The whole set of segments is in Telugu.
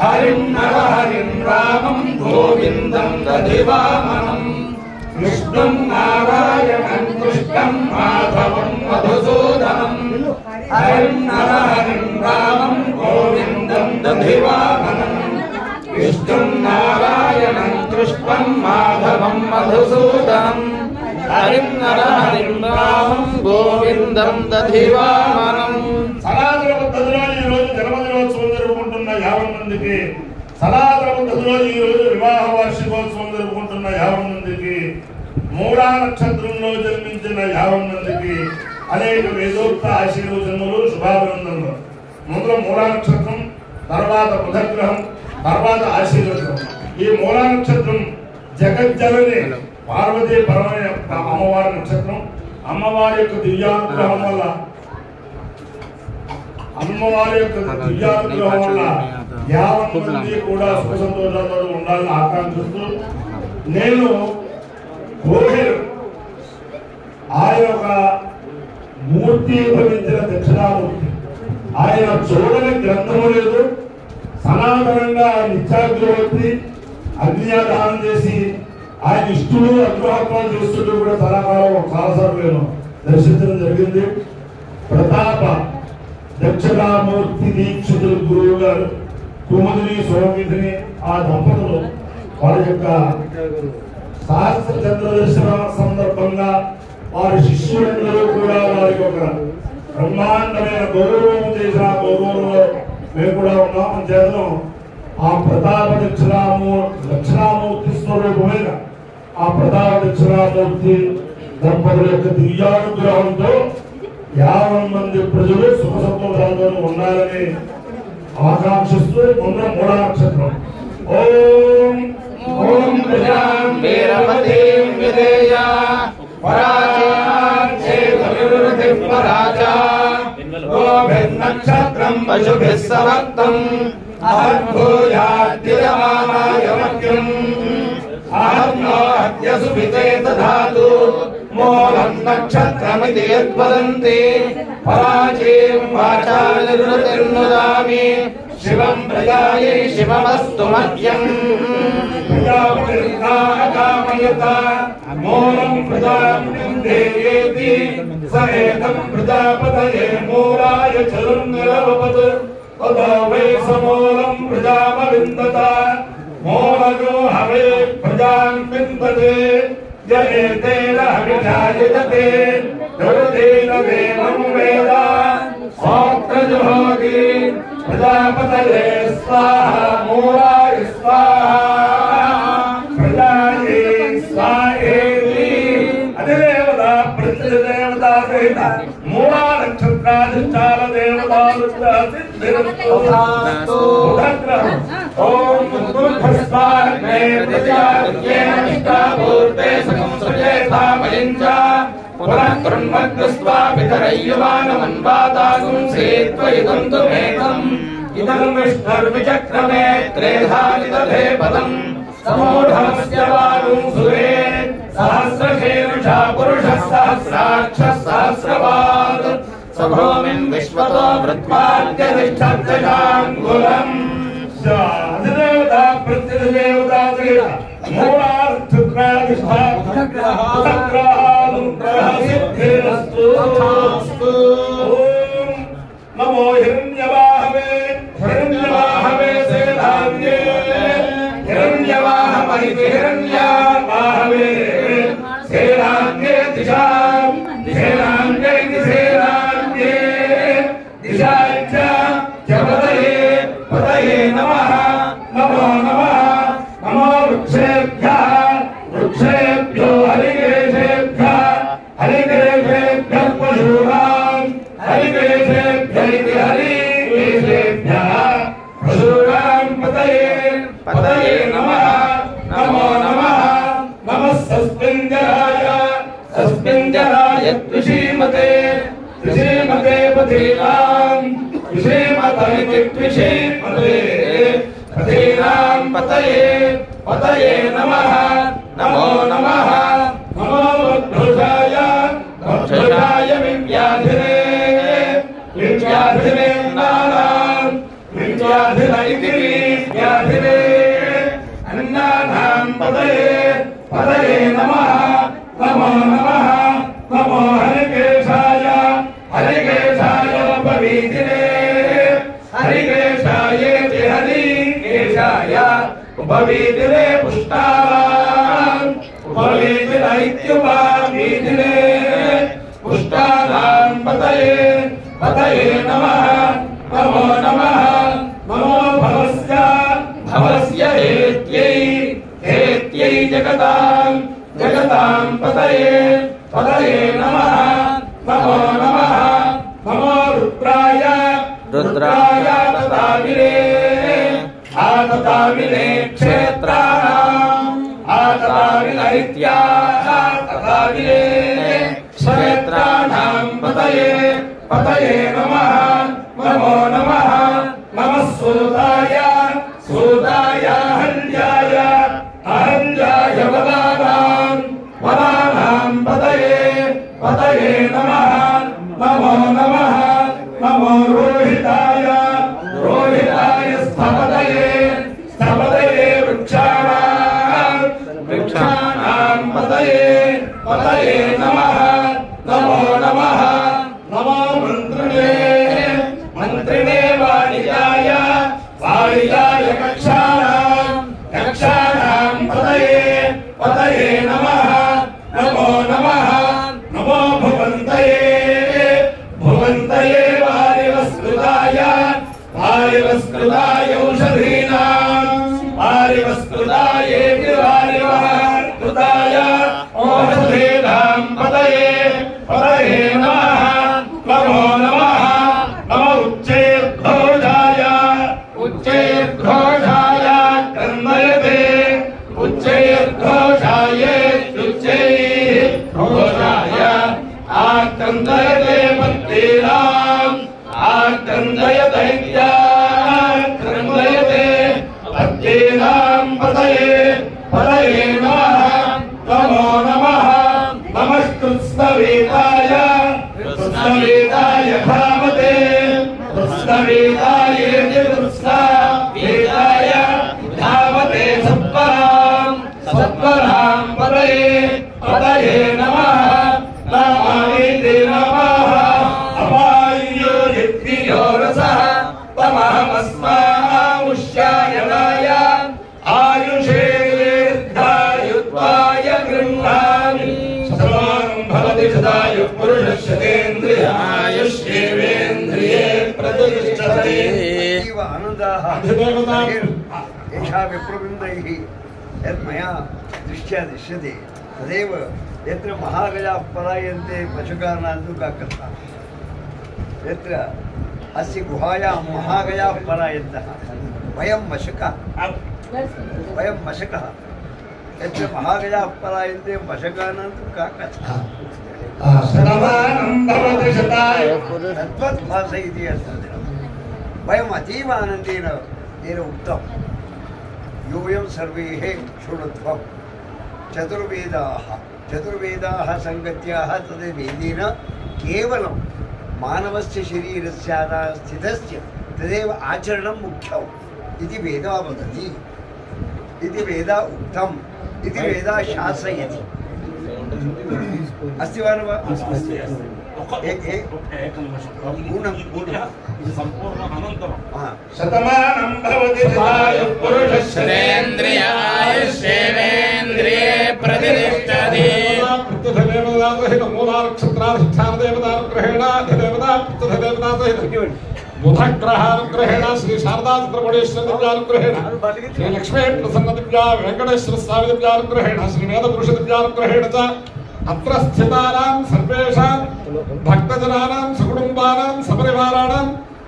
हरिं नरहरिं रामं गोविन्दं दधिवामनं विष्णुं नारायणं कृष्णं माधवं मधुसूदनं हरिं नरहरिं रामं गोविन्दं दधिवामनं विष्णुं नारायणं कृष्णं माधवं मधुसूदनं हरिं नरहरिं रामं गोविन्दं दधिवामनं సనాతన పద్ధతిలో ఈ రోజు జన్మదినోత్సవం జరుపుకుంటున్న 50 మందికి, సనాతన పద్ధతిలో ఈ రోజు వివాహ వార్షికోత్సవం జరుపుకుంటున్న 50 మందికి, మూలా నక్షత్రంలో జన్మించిన 50 మందికి అనేక వేదోక్త ఆశీర్వచనములు, శుభాభినందనలు. ముందు మూలా నక్షత్రం, తర్వాత బుధగ్రహం, తర్వాత ఆశీర్వచనం. ఈ మూలా నక్షత్రం జగజ్జనని పార్వతీ పరమైన అమ్మవారి నక్షత్రం. అమ్మవారి యొక్క దివ్యానుగ్రహం వల్ల యావత్ మంది కూడా సుఖ సంతోషాలతో ఉండాలని ఆకాంక్షిస్తూ నేను కోహెర్ ఆయన ఒక మూర్తి భవించిన దక్షిణామూర్తి. ఆయన చూడని గ్రంథము లేదు. సనాతనంగా నిత్యాగ్రవర్తి అగ్నియాదానం చేసి ఆయన ఇష్టలు అగ్రహత్వాలు చేస్తుంటూ కూడా సదాకాలం ఒక కాలసార్లు నేను దర్శించడం జరిగింది. ప్రతాప దక్షిణామూర్తి దీక్షితులు గురువు గారు కుముదిని సోమిదిని ఆ దంపతులు వారి యొక్క శాస్త్ర చంద్ర దర్శన సందర్భంగా వారి శిష్యులందరూ కూడా వారికి ఒక బ్రహ్మాండమైన గౌరవం చేసిన గౌరవంలో మేము కూడా ఉన్నాం. చేద్దాం ఆ ప్రతాప దక్షిణామూర్తి స్వరూపమైన ఆ ప్రతాప దక్షిణామూర్తి దంపతుల యొక్క దివ్యానుగ్రహంతో 50 మంది ప్రజలు సుఖ సంతోషాలతో ఉండాలని ఆకాంక్షిస్తూ ఉన్న మూలా నక్షత్రం. ఓం ఓం ప్రజాం వీరపతిం విదేయ పరాజయం పరాజా నక్షత్రం పశుభిః సమక్తం అహర్భూయాద్యమానాయమక్యం అహర్నాద్యసుభితే దధాతు మూలం నక్షత్రమితి యద్వదంతి పరాజయం వాచా నిరుతిర్నుదామి శివం ప్రజాయై శివమస్తు మహ్యం ప్రజాపతిర్నాకామయత మూలం ప్రజాపతిర్దేయేతి స ఏకం ప్రజాపతయే మూలాయ చరున్నిరవపత్ తదో వై సమూలం ప్రజామవిందత మూలజో హవే ప్రజాన్ విందతే జయేతేన హవిషాయజతే దుర్దేన దేవం వేద సాత్రజోగి ప్రజాపతయే స్వాహ మూలాయ స్వాహ ప్రజాయే స్వాహేతి అధిదేవత ప్రతిదేవత సహిత మూలా నక్షత్రాధిష్టాన దేవతాలు ఓం దుర్భస్వాహే ప్రజాయేన నిష్ఠాభూతే సంసృజేతామలించ పునః కృణ్మగ్రస్వా పితరయ్యువానమన్వాదాగుం సేత్వయిదంతుమేతం ఇదం విష్ణుర్విచక్రమే త్రేధాని దధే పదం సమూఢమస్య వాగుం సురే సహస్రశీర్షా పురుషः సహస్రాక్షः సహస్రపాద్ సభూమిం విశ్వతో వృత్వాద్యతిష్ఠత్యశాంగులం అధిదేవత ప్రతిదేవత సహిత నమో హిరణ్యవాహవే హిరణ్యవాహవే సేనాన్యే హిరణ్యవాహమహి హిరణ్యవాహవే సేనాన్యే దిశాం సేనాన్యే సేనాన్యే దిశాచ పతయే పతయే నమః నమో నమః నమో వృక్షేభ్యో హరికేశేభ్యః హరికేశేభ్యః పశూనాం హరికేశేభ్యైతి హరికేశేభ్యః పశూనాం పతయే పతయే నమః నమో నమః నమః సస్మింజరాయ త్విషీమతే త్విషీమతే పతీనాం త్విషీమతమితి త్విషీమతే పతీనాం పతయే పతయే నమః నమో నమః నమో వృక్షాయ వృక్షాయ విద్యాధినే విద్యాధినే నానాం విద్యాధిన ఇతి पतये नमः नमो नमः नमो भवस्य हेत्यै जगतां पतये नमः नमो नमः नमो रुद्राय तताविने क्षेत्राणाम् तताविने क्षेत्राणाम् पतये नमः नमो नमः नमः सुहृदाय अहल्याय वदानाम् पतये नमः नमो नमः नमो रोहिताय स्थपतये वृक्षाणाम् पतये नमः नमो नमः नमो मन्त्रिणे वाणिजाय कक्षाणाम् पतये नमः नमो नमः नमो भुवन्तये वारिवस्कृताय औषधीनाम् औषधीनाम् पतये नमः नमो नमः नमो उच्चैर्घोषाय क्रन्दयते उच्चैर्घोषाय आक्रन्दयते पत्नीनाम् आक्रन्दयते पत्नीनाम् पतये नमः नमो नमः नमः कृत्स्नवेदाय भावते कृत्स्नवेदाय धावते सत्पराम् पतये नमः नमामि नमः अपायो यद्वियो रसः तमहमस्मामुष्यायनाय आयुषे दीर्घायुत्वाय गृह्णामि शतमानं भवति शतायुः पुरुषस्येन्द्रिये प्रतिष्ठते एषा विप्रवृन्दैः यन्मया दृष्ट्या दृश्यते तदेव यत्र महागजाः पलायन्ते पशुकानां का कथा यत्र अस्य गुहायां महागजाः पलायन्तः वयं मशकः यत्र महागजाः पलायन्ते मशकानां का कथा तद्वद्भास इति अस्ति वयम् अतीव आनन्देन तेन उक्तं योऽयं सर्वैः शृणुध्वं चतुर्वेदाः सङ्गत्याः तद्वेदेन केवलं मानवस्य शरीरस्य स्थितस्य तदेव आचरणं मुख्यम् इति वेदः वदति इति वेदः उक्तम् इति वेदः शासयति अस्ति वा न वा शतमानं भवति शतायुः पुरुषस्येन्द्रिये प्रतिष्ठते बुधग्रहानुग्रहेण श्री शारदा चित्रकोटेश्वर दिव्यानुग्रहेण श्री लक्ष्मी प्रसन्न दिव्या वेंकटेश्वर स्वामी दिव्यानुग्रहेण श्री वेदपुरुष दिव्यानुग्रहेण च अत्र स्थितानां सर्वेषां भक्तजनानां सुकुटुम्बानां सपरिवाराणां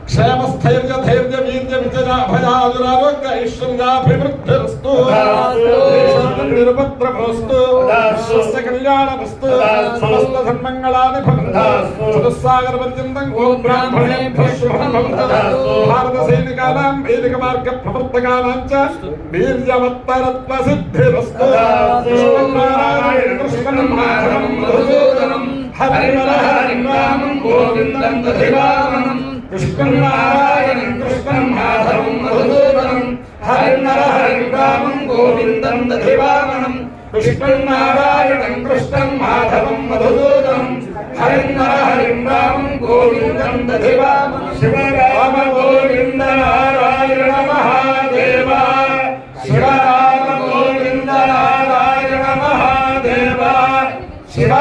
क्षेमस्थैर्य धैर्य वीर्य विजय अभयाजुरारोग्य ऐश्वर्याभिवृद्धिरस्तु निरुपद्रवस्तु स्वस्य कल्याणमस्तु समस्त सन्मङ्गलानि भवन्तु चतुस्सागरपर्यन्तं ओं ब्राह्मणेभ्यः शुभं भवतु भारतसैनिकानां वैदिकमार्गप्रवर्तकानां च वीर्यवत्तरत्नसिद्धिरस्तु कृष्णनारायण कृष्णं माधवं मधुसूदनं हरिवरहरिं रामं गोविन्दं दधिवामनं कृष्णं नारायणं कृष्णं माधवं मधुसूदनं हरिं रामं गोविन्दं दधिवामनं कृष्णं नारायणं कृष्णं माधवं मधुसूदनं हरिं रामं गोविन्दं दधिवामनं शिव राम गोविन्द नारायण महादेव शिव राम गोविन्द नारायण महादेव शिव